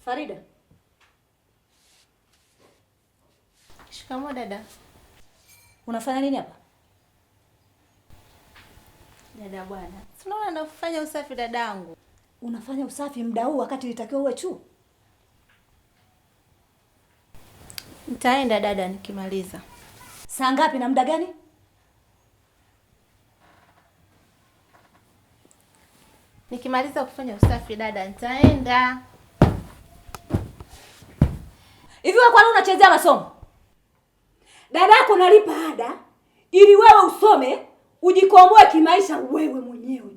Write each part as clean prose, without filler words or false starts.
Farida. Shikamoo dada. Unafanya nini hapa? Dada bwana. Tunaona nafanya usafi dadangu. Unafanya usafi muda huu wakati ilitakiwa uwe chuo? Nitaenda dada nikimaliza. Saa ngapi na muda gani? Nikimaliza kufanya usafi dada nitaenda. Hivi wewe kwa nini unachezea masomo? Dada yako nalipa ada ili wewe usome, ujikomboe kimaisha wewe mwenyewe.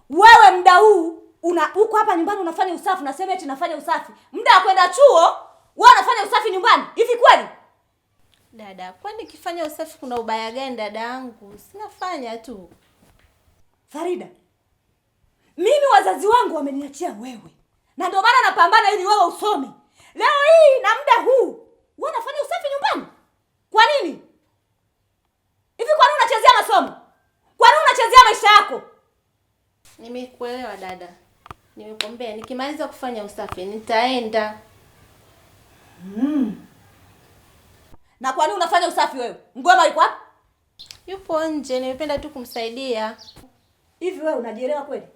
Wewe muda huu uko hapa nyumbani unafanya usafi, unasema eti nafanya usafi. Muda wa kwenda chuo, wewe unafanya usafi nyumbani. Hivi kweli? Dada, kwani nikifanya usafi kuna ubaya gani dadangu? Sinafanya tu. Farida, mimi wazazi wangu wameniachia wewe. Na ndio maana napambana ili wewe usome. Leo hii na muda huu, wewe unafanya usafi nyumbani? Kwa nini? Hivi kwa nini unachezea masomo? Kwa nini unachezea maisha yako? Nimekuelewa dada. Nimekwambia nikimaliza kufanya usafi nitaenda. Na kwa nini unafanya usafi wewe? Mgoma yuko wapi? Yupo nje, nimependa tu kumsaidia. Hivi wewe unajielewa kweli?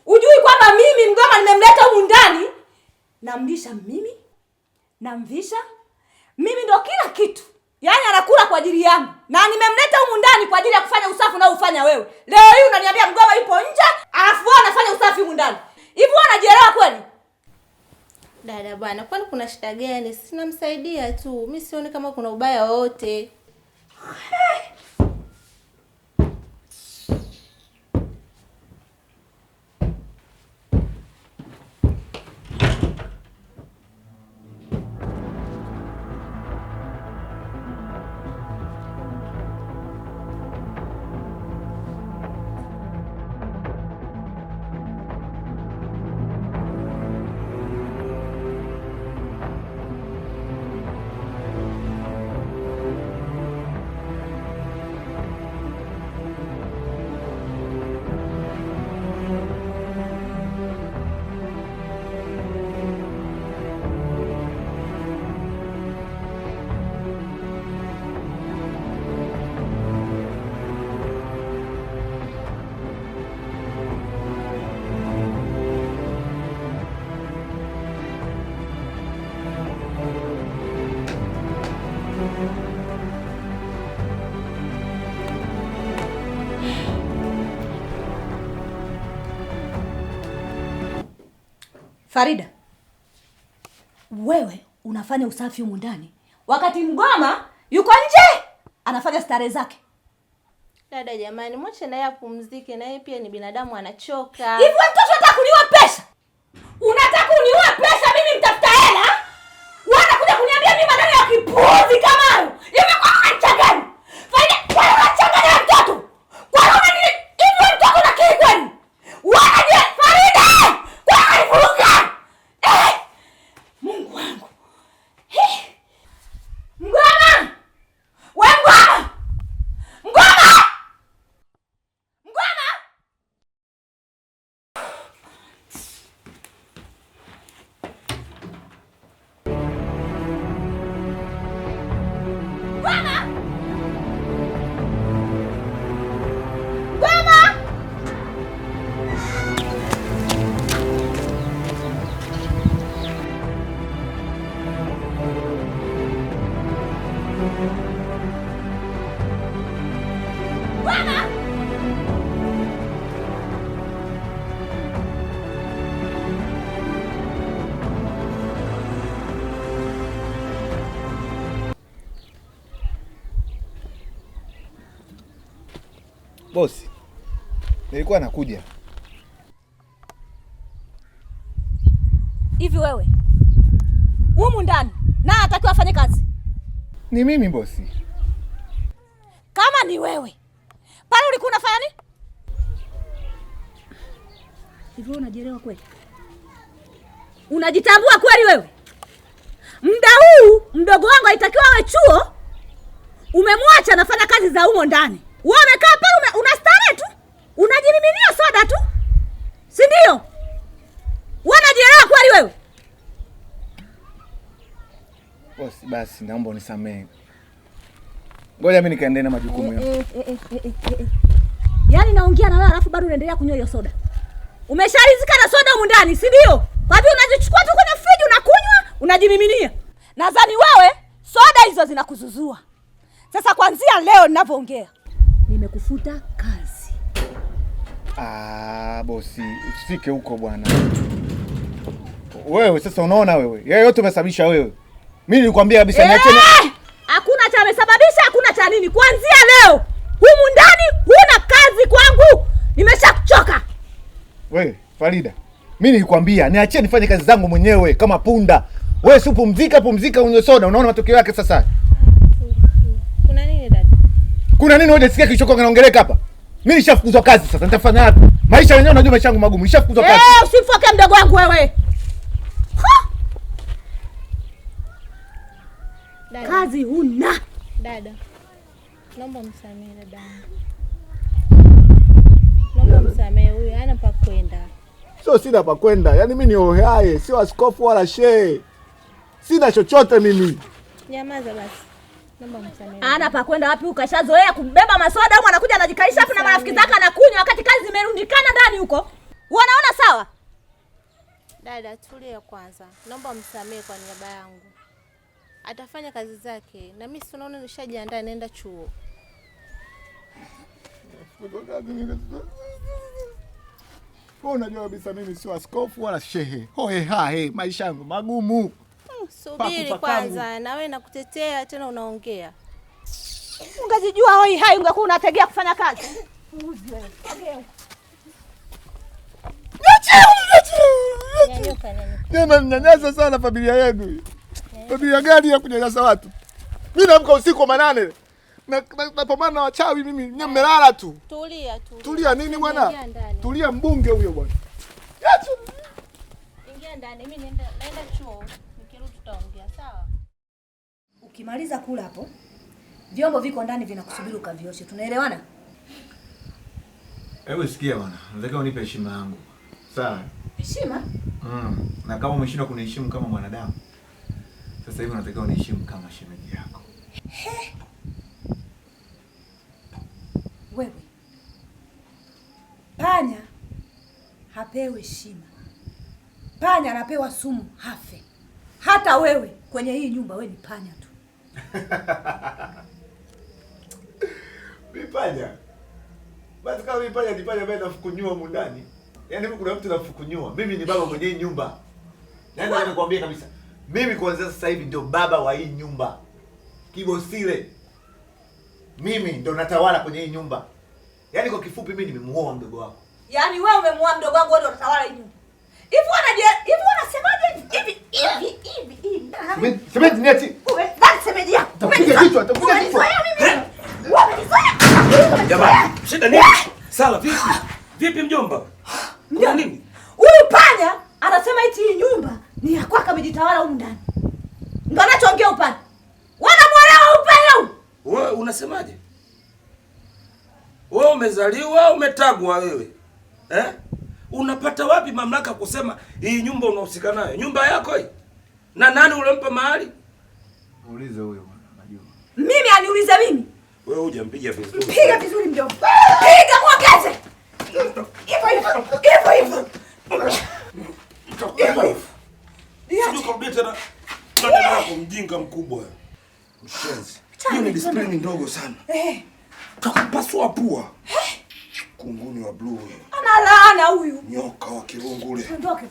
Ujui kwamba mimi Mgoma nimemleta humu ndani? Namlisha mimi, namvisha. Mimi ndo kila kitu. Yaani anakula kwa ajili yangu. Na nimemleta humu ndani kwa ajili ya kufanya usafi unaofanya wewe. Leo hii unaniambia Mgoma yupo nje, alafu wewe unafanya usafi humu ndani. Hivi wewe unajielewa kweli? Dada bwana, kwani kuna shida gani? Sinamsaidia tu. Mimi sioni kama kuna ubaya wote. Farida, wewe unafanya usafi humu ndani wakati Mgoma yuko nje anafanya starehe zake. Dada jamani, mwache naye apumzike, naye pia ni binadamu anachoka. Hivi wewe mtoto unataka kuniua pesa? Unataka kuniua pesa mimi mtafuta hela? Wewe unakuja kuniambia mimi maneno ya kipuzi kama hayo? Hivi kwa nini unachanganya? Farida, kwa nini unachanganya mtoto? Kwa nini hivi wewe mtoto unakili kweli? Waje Farida! Kwa nini vuruga? Mungu wangu. Mgoma! Wewe Mgoma! Mgoma! Mgoma! Mgoma! Mgoma! Mgoma! Bosi, nilikuwa nakuja. Hivi wewe humu ndani na anatakiwa afanye kazi? Ni mimi bosi. Kama ni wewe, pale ulikuwa unafanya nini? Hivi unajielewa kweli? Unajitambua kweli wewe? Muda huu mdogo wangu haitakiwa awe chuo, umemwacha anafanya kazi za humo ndani. Wewe umekaa pale unastarehe tu, unajimiminia soda tu, si ndio? Unajielewa kweli wewe? Bosi, basi naomba unisamehe. Ngoja mimi nikaendelee na majukumu yangu. Yaani naongea na wewe alafu bado unaendelea kunywa hiyo soda. Umesharizika na soda huko ndani, si ndio? Kwa hivyo unajichukua tu kwenye friji unakunywa, unajimiminia. Nadhani wewe soda hizo zinakuzuzua. Sasa kuanzia leo ninavyoongea, nimekufuta kazi. Bosi, usifike huko bwana. Wewe sasa unaona wewe. Yeye yote umesababisha wewe. Mimi nilikwambia kabisa niacheni. Hakuna cha amesababisha, hakuna cha nini. Kuanzia leo humu ndani huna kazi kwangu. Nimeshakuchoka. Wewe, Farida. Mimi nilikwambia niachie nifanye kazi zangu mwenyewe kama punda. Wewe si pumzika unywe soda. Unaona matokeo yake sasa. Kuna nini dada? Kuna nini wewe unasikia kichoko kinaongeleka hapa? Mimi nishafukuzwa kazi sasa. Nitafanya wapi? Maisha yenyewe unajua maisha yangu magumu. Nishafukuzwa kazi. Usifoke mdogo wangu wewe. Dada. Kazi huna. Dada. Naomba msamehe dada. Naomba msamehe, huyu hana pa kwenda. Sio sina pa kwenda. Yaani mimi ni ohaye, sio askofu wala shehe. Sina chochote mimi. Nyamaza basi. Naomba msamehe. Hana pa kwenda wapi? Ukashazoea kubeba masoda huko, anakuja anajikaisha hapo na marafiki zake anakunywa wakati kazi zimerundikana ndani huko. Unaona sawa? Dada, tulia kwanza. Naomba msamehe kwa niaba yangu. Atafanya kazi zake na mimi si unaona nishajiandaa naenda chuo. Wewe unajua kabisa mimi sio askofu wala shehe. Maisha yangu magumu. Subiri kwanza, na wewe nakutetea tena unaongea. Ungejijua ungekuwa unategea kufanya kazi. Nyanyasa sana familia yenu. Familia gani ya kunyanyasa watu? Mimi naamka usiku wa manane. Napambana na wachawi mimi. Nyinyi mmelala tu. Tulia. Tulia nini bwana? Tulia mbunge huyo bwana. Ingia ndani. Mimi naenda chuo. Nikirudi tutaongea, sawa? Ukimaliza kula hapo, vyombo viko ndani vinakusubiri ukavioshe. Tunaelewana? Hebu sikia bwana. Nataka unipe heshima yangu. Sawa? Heshima? Na kama umeshindwa kuniheshimu kama mwanadamu, sasa hivi unatakiwa uniheshimu kama shemeji yako. Wewe. Panya hapewi heshima. Panya anapewa sumu hafe. Hata wewe kwenye hii nyumba wewe ni panya tu. Panya. Basi kama panya ni panya ambaye nafukunyua mundani. Yaani mimi kuna mtu nafukunyua. Mimi ni baba mwenye hii nyumba. Naenda nikwambie kabisa. Mimi kuanzia sasa hivi ndio baba wa hii nyumba. Kibosile. Mimi ndio natawala kwenye hii nyumba. Yaani kwa kifupi mimi nimemuoa mdogo wako. Yaani wewe umemuoa mdogo wangu, wewe ndio unatawala hii nyumba. Hivi wanasemaje? Hivi. Semeji niachi. Basi semeji yako. Tapiga kichwa, tapiga kichwa. Jamani, shida nini? Sala vipi? Vipi mjomba? Kuna nini? Huyu panya anasema eti hii nyumba ni ya kwake, amejitawala huko ndani. Ndio anachoongea upande. Wanamwelewa upande. Wewe unasemaje? Wewe umezaliwa, umetagwa wewe. Unapata wapi mamlaka kusema hii nyumba unahusika nayo? Nyumba yako hii. Na nani ulimpa mahali? Muulize huyo bwana, najua. Mimi aniulize mimi? Wewe hujampiga vizuri. Piga vizuri mjomba. Piga muongeze. Hivyo. Sio kabisa na dada yako mjinga mkubwa. Mshenzi. Hiyo ni discipline ndogo sana. Tukapaswa pua. Kunguni wa blue. Analaana huyu. Nyoka wa kirungu ule. Ondoke.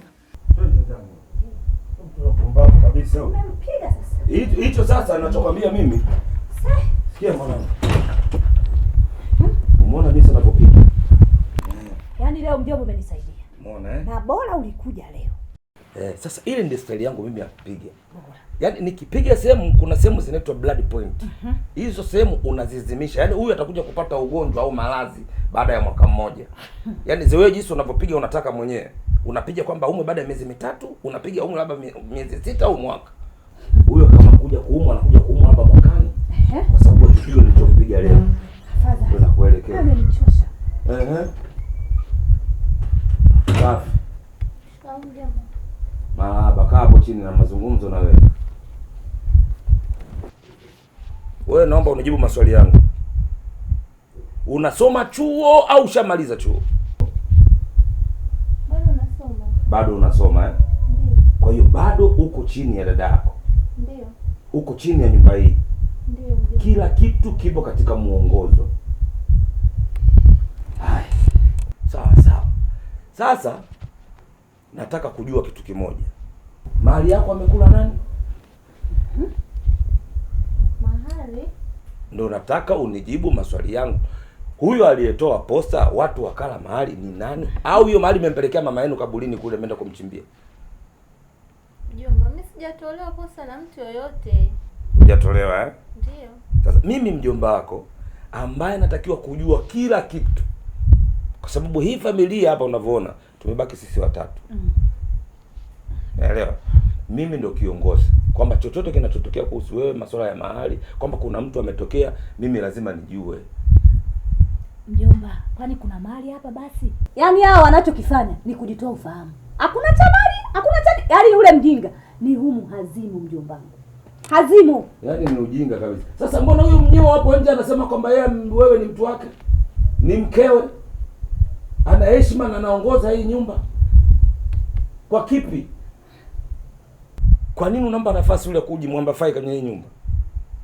Mpumbavu kabisa. Umempiga sasa. Hicho sasa ninachokwambia mimi. Sikia mwanangu. Umeona jinsi anapopiga? Yaani leo mjomba umenisaidia. Umeona Na bora ulikuja leo. Sasa ile ndio style yangu mimi ya kupiga. Yaani nikipiga sehemu, kuna sehemu zinaitwa blood point. Hizo sehemu unazizimisha. Yaani huyu atakuja kupata ugonjwa au maradhi baada ya mwaka mmoja. Yaani zewe jinsi unavyopiga unataka mwenyewe. Unapiga kwamba ume baada ya miezi mitatu, unapiga ume labda miezi 6 au mwaka. Huyo kama kuja kuumwa anakuja kuumwa hapa mwakani. Kwa sababu hiyo nilichompiga leo. Afadhali. Nakuelekea. Amenichosha. Safi. Mahaba kaa hapo chini na mazungumzo na wewe. Wewe naomba unijibu maswali yangu. Unasoma chuo au ushamaliza chuo? Bado nasoma. Bado unasoma eh? Ndio. Kwa hiyo bado uko chini ya dada yako. Ndio. Uko chini ya nyumba hii. Ndio. Kila kitu kipo katika muongozo. Haya. Sawa. Sasa nataka kujua kitu kimoja. Mahali yako amekula nani? Mahali? Ndio nataka unijibu maswali yangu. Huyo aliyetoa posta watu wakala mahali ni nani? Au hiyo mahali imempelekea mama yenu kaburini kule ameenda kumchimbia? Mjomba, mimi sijatolewa posta na mtu yoyote. Hujatolewa eh? Ndio. Sasa mimi mjomba wako ambaye natakiwa kujua kila kitu. Kwa sababu hii familia hapa unavyoona tumebaki sisi watatu. Naelewa. Mimi ndio kiongozi. Kwamba chochote kinachotokea kuhusu wewe, masuala ya mahali, kwamba kuna mtu ametokea, mimi lazima nijue. Mjomba, kwani kuna mali hapa basi? Yaani hao wanachokifanya ni kujitoa ufahamu. Hakuna cha mali, hakuna cha yaani yule mjinga ni humu hazimu mjomba wangu. Hazimu. Yaani ni ujinga kabisa. Sasa mbona huyu mnyeo hapo nje anasema kwamba wewe ni mtu wake? Ni mkewe? Ana heshima na anaongoza hii nyumba. Kwa kipi? Kwa nini unampa nafasi yule kujimwamba fai kwenye hii nyumba?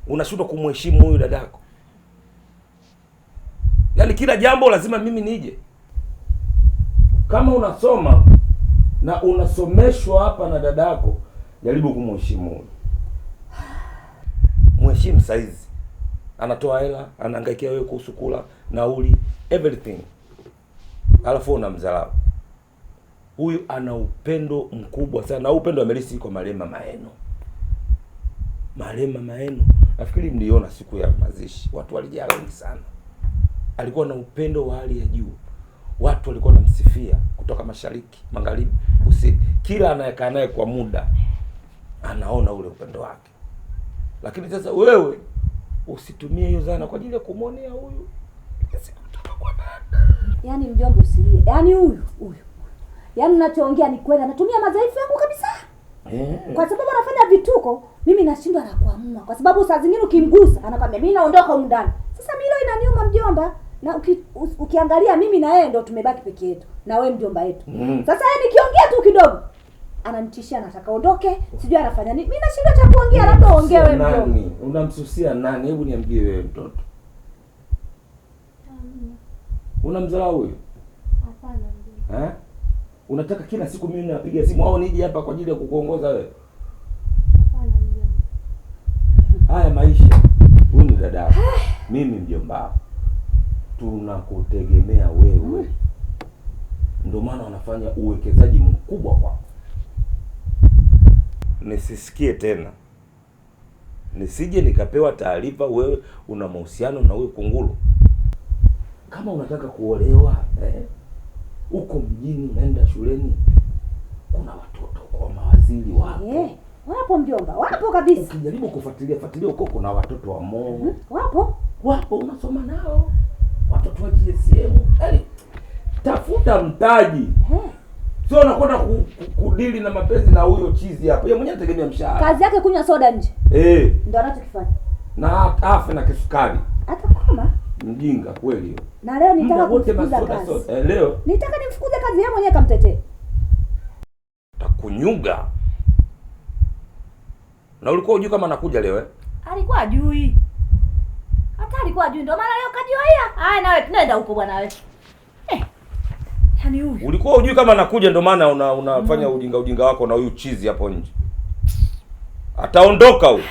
Unashindwa kumheshimu huyu dadako. Yaani kila jambo lazima mimi nije. Kama unasoma na unasomeshwa hapa na dadako, jaribu kumheshimu huyu. Mheshimu saizi. Anatoa hela, anahangaikia wewe kuhusu kula, nauli, everything. Alafu unamdharau. Huyu ana upendo mkubwa sana. Na upendo amelisi kwa marehemu mama yenu. Marehemu mama yenu, nafikiri mliona siku ya mazishi, watu walijaa wengi sana. Alikuwa na upendo wa hali ya juu. Watu walikuwa wanamsifia kutoka mashariki, magharibi, kusini. Kila anayekaa naye kwa muda anaona ule upendo wake. Lakini sasa wewe usitumie hiyo zana kwa ajili ya kumwonea huyu. Yaani mjomba usilie. Yaani huyu. Yaani unachoongea ni kweli, anatumia madhaifu yangu kabisa. Kwa sababu anafanya vituko, mimi nashindwa na kuamua. Kwa sababu saa zingine ukimgusa, anakwambia mimi naondoka huko ndani. Sasa mimi leo inaniuma mjomba. Na ukiangalia mimi na yeye ndo tumebaki peke yetu. Na wewe mjomba wetu. Sasa yeye nikiongea tu kidogo, ananitishia nataka ondoke, sijui anafanya nini. Mimi nashindwa cha kuongea, labda uongee wewe mjomba. Unamsusia nani? Hebu niambie wewe mtoto. Unamdharau huyo? Hapana mjomba. Unataka kila siku mimi napiga simu au nije hapa kwa ajili ya kukuongoza wewe? Hapana mjomba. Haya maisha. Huyu ni dada. Mimi mjomba. Tunakutegemea wewe. Ndio maana wanafanya uwekezaji mkubwa kwako. Nisisikie tena. Nisije nikapewa taarifa wewe una mahusiano na huyo kunguru. Kama unataka kuolewa, uko mjini unaenda shuleni, kuna watoto kwa mawaziri wapo. Wapo mjomba, wapo kabisa. Ukijaribu kufuatilia uko kuna watoto wa Mo. Wapo unasoma nao. Watoto wa GSM. Yaani tafuta mtaji. Sio unakwenda kudili na mapenzi na huyo chizi hapa. Yeye mwenyewe anategemea mshahara. Kazi yake kunywa soda nje. Ndio anachokifanya. Na afe na kisukari. Hata kama mjinga kweli hiyo. Na leo nitaka kumfukuza kazi. Leo nitaka nimfukuze kazi, yeye mwenyewe kamtetee. Takunyuga. Na ulikuwa unajua kama anakuja leo Alikuwa ajui. Hata alikuwa ajui, ndio maana leo kajiwaia. Haya na wewe tunaenda huko bwana wewe. Yaani huyu. Ulikuwa unajui kama anakuja, ndio maana unafanya ujinga wako na huyu chizi hapo nje. Ataondoka huyu.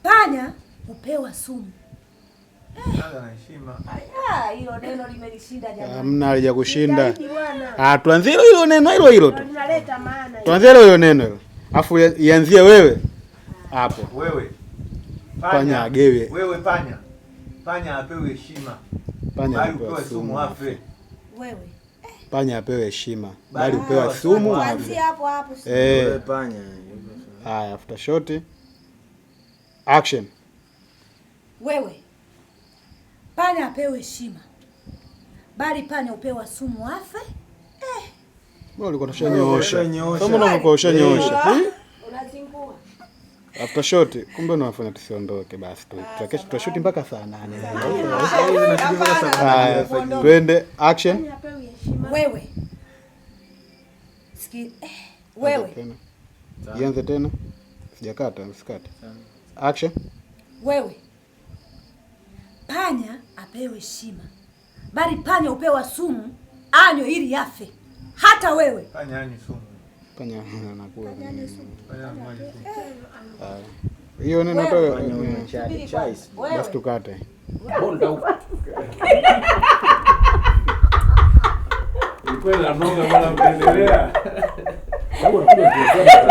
Panya upewa sumu. Heshima. Hilo neno limelishinda jamani. Hamna alija kushinda. Tuanzie hilo neno hilo tu. Linaleta maana. Tuanzie hilo neno hilo. Alafu ianzie wewe. Hapo. Wewe. Panya agewe. Wewe panya. Panya apewe heshima. Panya apewe sumu afe. Wewe. Panya apewe heshima. Bali upewa sumu. Kuanzia hapo. Wewe panya. Haya, after shot. Action. Wewe panya apewe heshima, bali panya upewa sumu afe. Wewe ulikuwa unashanyoosha. Kama unakuwa ushanyoosha. Unazingua. After shot, kumbe unafanya tusiondoke basi tu. Tutashuti mpaka saa 8. Twende action. Wewe. Wewe. Ianze tena. Sijakata, usikate. Action. Wewe. Panya apewe heshima, bali panya upewa sumu anywe ili afe. Hata wewe. Panya anywe sumu. Panya anakula. Hiyo neno toa. Basi tukate. Bonda huko. Ilikuwa na mnoga bwana mpendelea. Sababu unakuja kuelezea.